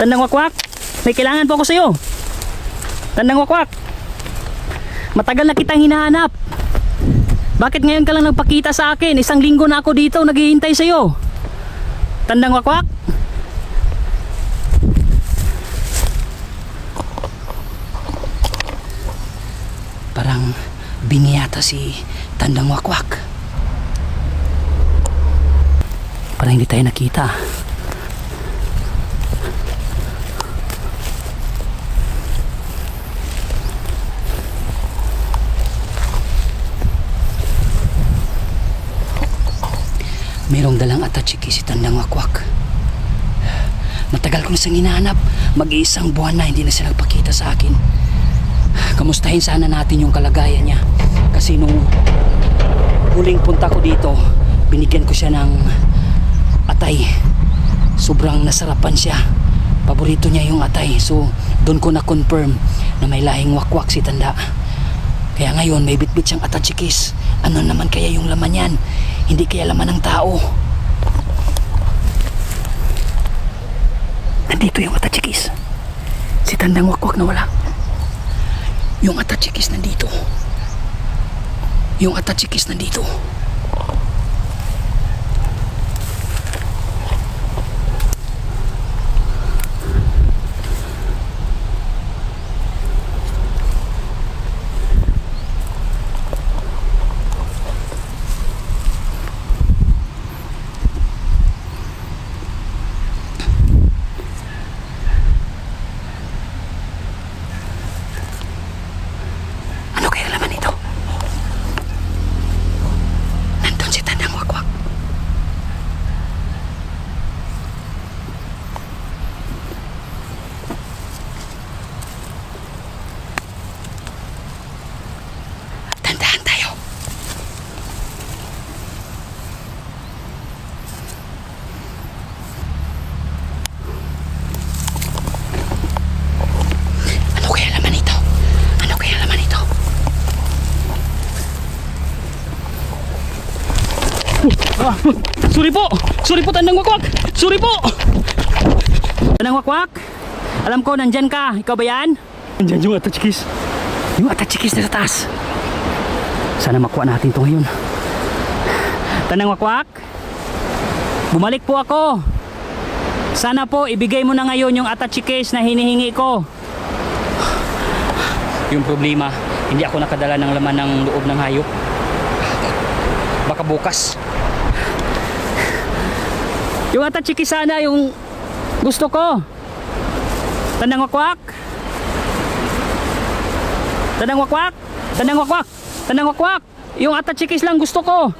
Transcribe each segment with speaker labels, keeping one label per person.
Speaker 1: Tandang Wakwak, may kailangan po ako sa'yo. Tandang Wakwak, matagal na kitang hinahanap. Bakit ngayon ka lang nagpakita sa akin? 1 linggo na ako dito naghihintay sa'yo. Tandang Wakwak. Parang bingi yata si Tandang Wakwak. Parang hindi tayo nakita. Merong dalang atachiki si Tandang Wakwak. Matagal ko na siyang hinahanap. Mag-iisang buwan na hindi na siya nagpakita sa akin. Kamustahin sana natin yung kalagayan niya. Kasi nung huling punta ko dito, binigyan ko siya ng atay. Sobrang nasarapan siya. Paborito niya yung atay. So doon ko na-confirm na may lahing wakwak si Tanda. Kaya ngayon may bitbit siyang atachikis. Ano naman kaya yung laman yan? Hindi kaya laman ng tao. Nandito yung atachikis. Si Tandang Wakwak na wala. Yung atachikis nandito. Yung atachikis nandito. Sorry po Tandang Wakwak. Sorry po Tandang Wakwak. Alam ko nandyan ka. Ikaw ba yan? Nandyan yung atachikis. Yung atachikis na sa taas. Sana makuha natin ito ngayon. Tandang Wakwak, bumalik po ako. Sana po ibigay mo na ngayon yung atachikis na hinihingi ko. Yung problema, hindi ako nakadala ng laman ng loob ng hayop. Baka bukas. Yung atachiki sana yung gusto ko. Tandang Wakwak. Tandang Wakwak. Tandang Wakwak. Tandang Wakwak. Yung atachikis lang gusto ko.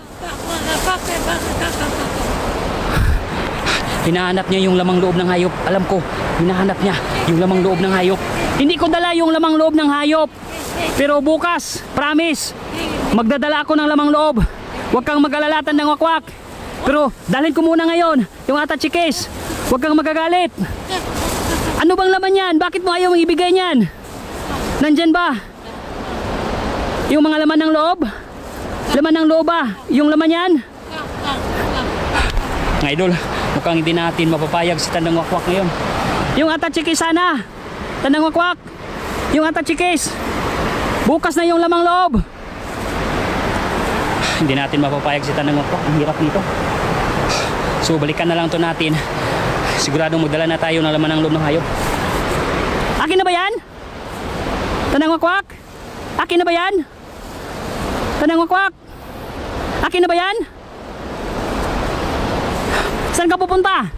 Speaker 1: Hinahanap niya yung lamang loob ng hayop. Alam ko, hinahanap niya yung lamang loob ng hayop. Hindi ko dala yung lamang loob ng hayop. Pero bukas, promise, magdadala ako ng lamang loob. Huwag kang mag-alala, Tandang Wakwak. Pero dalhin ko muna ngayon yung atachikis. Huwag kang magagalit. Ano bang laman yan? Bakit mo ayaw mong ibigay niyan? Nandyan ba yung mga laman ng loob? Laman ng loob ba? Yung laman yan? Mga idol, mukhang hindi natin mapapayag si Tandang Wakwak ngayon. Yung atachikis sana, Tandang Wakwak. Yung atachikis. Bukas na yung lamang loob. Hindi natin mapapayag si Tandang Wakwak. Ang hirap nito. So balikan na lang to natin. Siguradong magdala na tayo ng laman ng loob ng hayop. Akin na ba yan? Tandang Wakwak? Akin na ba yan? Tandang Wakwak? Akin na ba yan? Saan ka pupunta?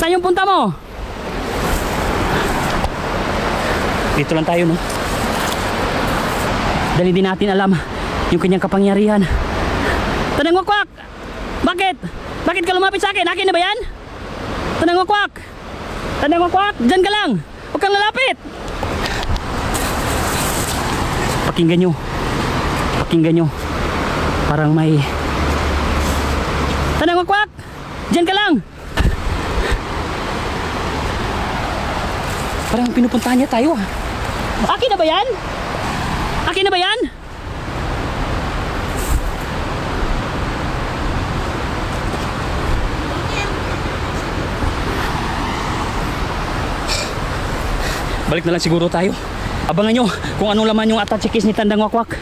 Speaker 1: Saan yung punta mo? Dito lang tayo, no? Dahil hindi natin alam yung kanyang kapangyarihan. Tandang Wakwak! Bakit? Bakit ka lumapit sa akin? Akin na ba yan? Tandang Wakwak! Tandang Wakwak! Diyan ka lang! Huwag kang lalapit! Pakinggan nyo. Pakinggan nyo. Parang may... Tandang Wakwak! Diyan ka lang! Parang pinupuntahan niya tayo. Akin na ba yan? Akin na ba yan? Balik na lang siguro tayo. Abangan nyo kung anong laman yung attache case ni Tandang Wakwak.